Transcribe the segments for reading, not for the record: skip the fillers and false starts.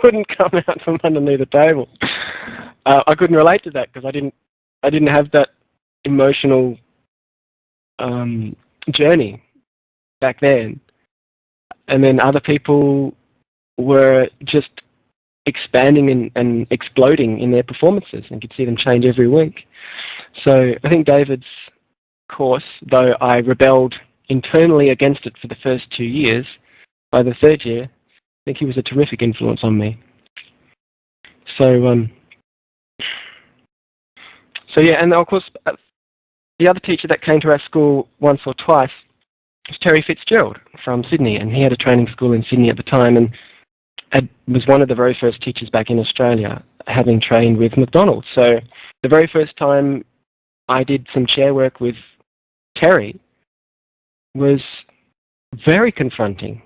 wouldn't come out from underneath the table. I couldn't relate to that because I didn't have that emotional journey back then. And then other people were just expanding and exploding in their performances, and could see them change every week. So I think David's course, though I rebelled internally against it for the first 2 years, by the third year, I think he was a terrific influence on me. So yeah, and of course, the other teacher that came to our school once or twice was Terry Fitzgerald from Sydney, and he had a training school in Sydney at the time, and was one of the very first teachers back in Australia, having trained with McDonald. So the very first time I did some chair work with Terry was very confronting,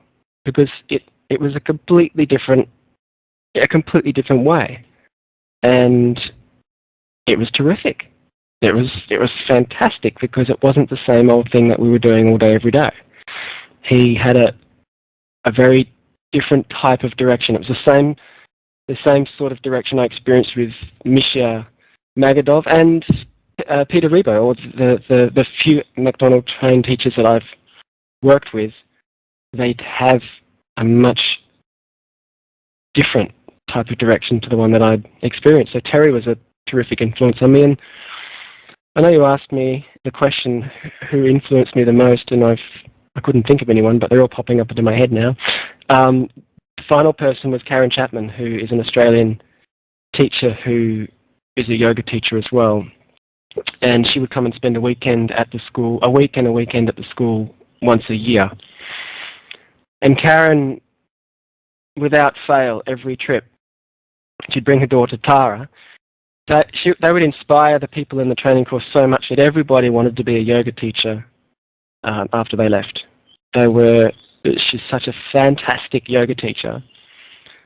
because it was a completely different way, and it was terrific. It was fantastic, because it wasn't the same old thing that we were doing all day every day. He had a very different type of direction. It was the same sort of direction I experienced with Misha Magadov and Peter Rebo, or the few McDonald trained teachers that I've worked with. They'd have a much different type of direction to the one that I'd experienced. So Terry was a terrific influence on me. And I know you asked me the question, who influenced me the most, and I couldn't think of anyone, but they're all popping up into my head now. The final person was Karen Chapman, who is an Australian teacher who is a yoga teacher as well. And she would come and spend a weekend at the school, a week and a weekend at the school once a year. And Karen, without fail, every trip, she'd bring her daughter Tara. They would inspire the people in the training course so much that everybody wanted to be a yoga teacher after they left. She's such a fantastic yoga teacher.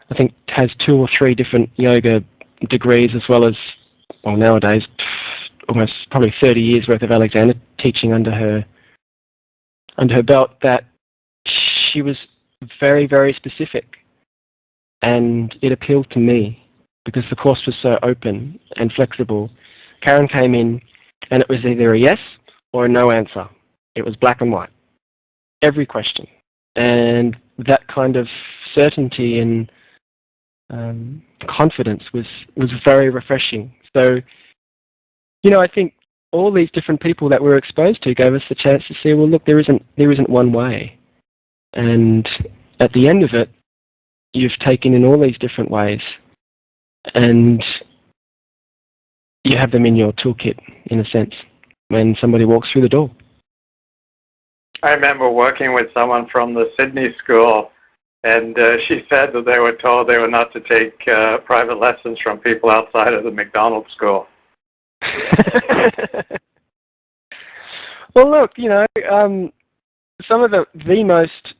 I think has 2 or 3 different yoga degrees, as well as, well, nowadays, almost probably 30 years worth of Alexander teaching under her belt. That she was very, very specific, and it appealed to me because the course was so open and flexible. Karen came in and it was either a yes or a no answer. It was black and white, every question. And that kind of certainty and confidence was very refreshing. So, I think all these different people that we're exposed to gave us the chance to see, well, look, there isn't one way. And at the end of it, you've taken in all these different ways, and you have them in your toolkit, in a sense, when somebody walks through the door. I remember working with someone from the Sydney school, and she said that they were told they were not to take private lessons from people outside of the McDonald school. Well, look, some of the most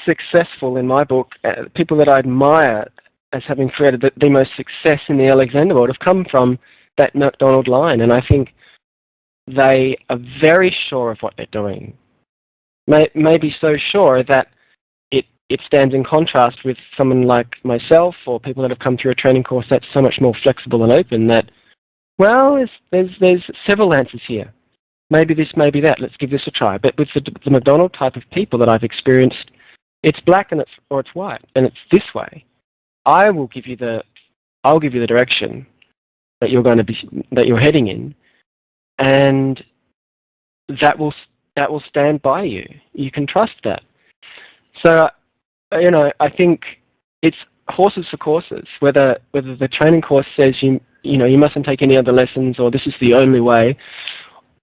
successful in my book, people that I admire as having created the most success in the Alexander world, have come from that McDonald line, and I think they are very sure of what they're doing. Maybe so sure that it stands in contrast with someone like myself, or people that have come through a training course that's so much more flexible and open, that, well, there's several answers here. Maybe this, maybe that. Let's give this a try. But with the McDonald type of people that I've experienced, it's black or it's white, and it's this way. I'll give you the direction that you're heading in, and that will stand by you. You can trust that. So, I think it's horses for courses. Whether the training course says you mustn't take any other lessons, or this is the only way,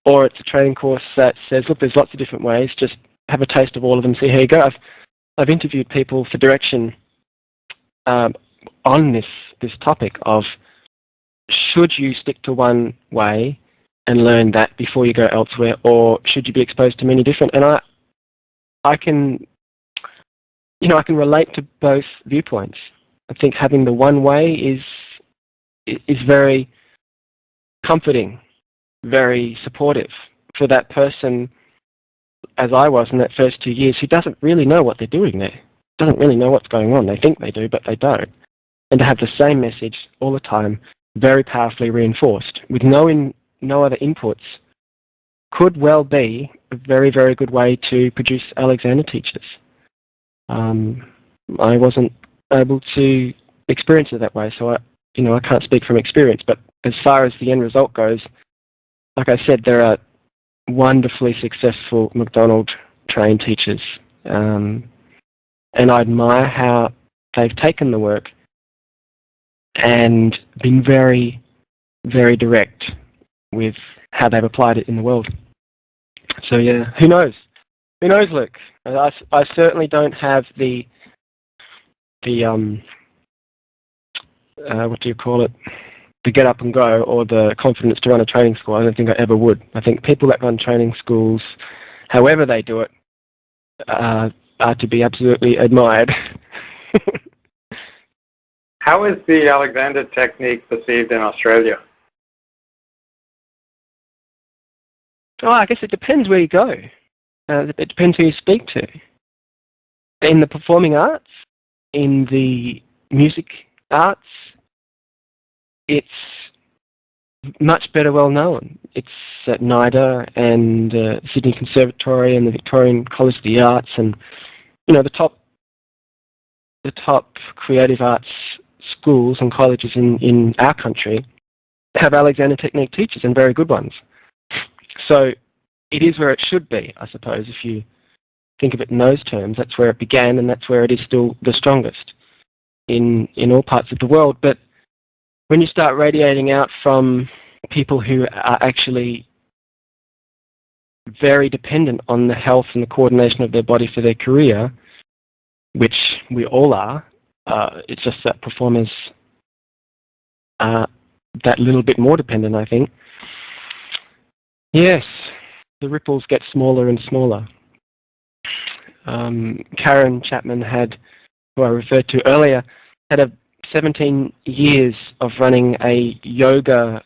or it's a training course that says, look, there's lots of different ways. Just have a taste of all of them. See how you go. I've interviewed people for direction on this topic of, should you stick to one way and learn that before you go elsewhere, or should you be exposed to many different? And I can relate to both viewpoints. I think having the one way is very comforting, very supportive for that person, as I was in that first 2 years, who doesn't really know what they're doing there. doesn't really know what's going on. They think they do, but they don't. And to have the same message all the time, very powerfully reinforced, with no other inputs, could well be a very, very good way to produce Alexander teachers. I wasn't able to experience it that way, so I can't speak from experience. But as far as the end result goes, like I said, there are wonderfully successful McDonald trained teachers, and I admire how they've taken the work and been very, very direct with how they've applied it in the world. So yeah, who knows? Who knows, Luke? I certainly don't have the what do you call it? The get up and go, or the confidence to run a training school. I don't think I ever would. I think people that run training schools, however they do it, are to be absolutely admired. How is the Alexander technique perceived in Australia? Oh, I guess it depends where you go. It depends who you speak to. In the performing arts, in the music arts, it's much better well known. It's at NIDA and Sydney Conservatory and the Victorian College of the Arts, and the top creative arts schools and colleges in our country have Alexander technique teachers, and very good ones. So it is where it should be, I suppose, if you think of it in those terms. That's where it began, and that's where it is still the strongest in all parts of the world. But when you start radiating out from people who are actually very dependent on the health and the coordination of their body for their career, which we all are, it's just that performers are that little bit more dependent, I think. Yes, the ripples get smaller and smaller. Karen Chapman who I referred to earlier, had 17 years of running a yoga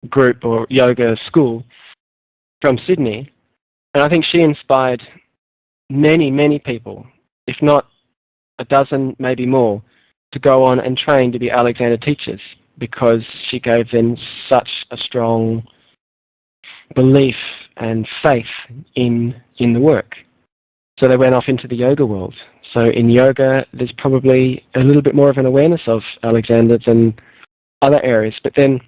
group or yoga school from Sydney, and I think she inspired many, many people, if not a dozen, maybe more, to go on and train to be Alexander teachers, because she gave them such a strong belief and faith in the work. So they went off into the yoga world. So in yoga, there's probably a little bit more of an awareness of Alexander than other areas. But then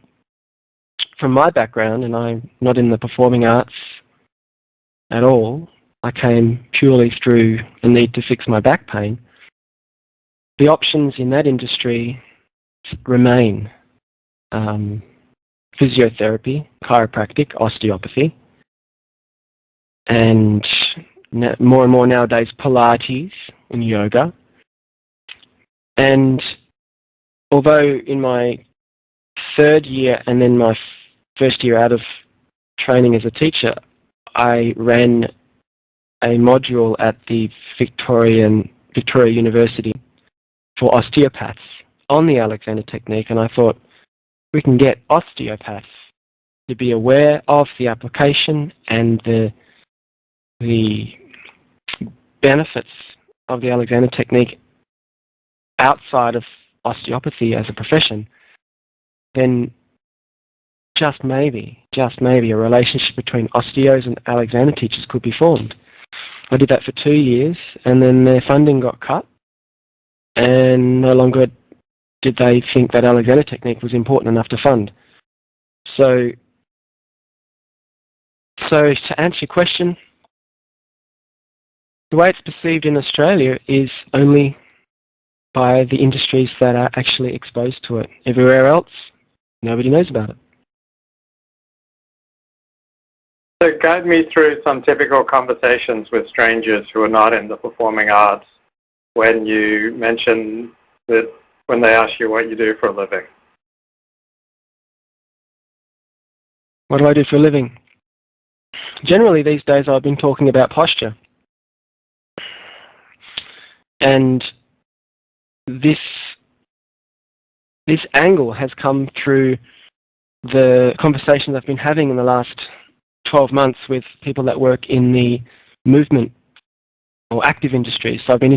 from my background, and I'm not in the performing arts at all, I came purely through the need to fix my back pain. The options in that industry remain physiotherapy, chiropractic, osteopathy, and more and more nowadays Pilates and yoga. And although in my third year and then my first year out of training as a teacher, I ran a module at the Victoria University for osteopaths on the Alexander technique, and I thought, we can get osteopaths to be aware of the application and the benefits of the Alexander technique outside of osteopathy as a profession, then just maybe a relationship between osteos and Alexander teachers could be formed. I did that for 2 years, and then their funding got cut, and no longer did they think that Alexander technique was important enough to fund. So to answer your question, the way it's perceived in Australia is only by the industries that are actually exposed to it. Everywhere else, nobody knows about it. So guide me through some typical conversations with strangers who are not in the performing arts when you mention that, when they ask you what you do for a living. What do I do for a living? Generally these days I've been talking about posture. And this angle has come through the conversations I've been having in the last 12 months with people that work in the movement or active industries. So I've been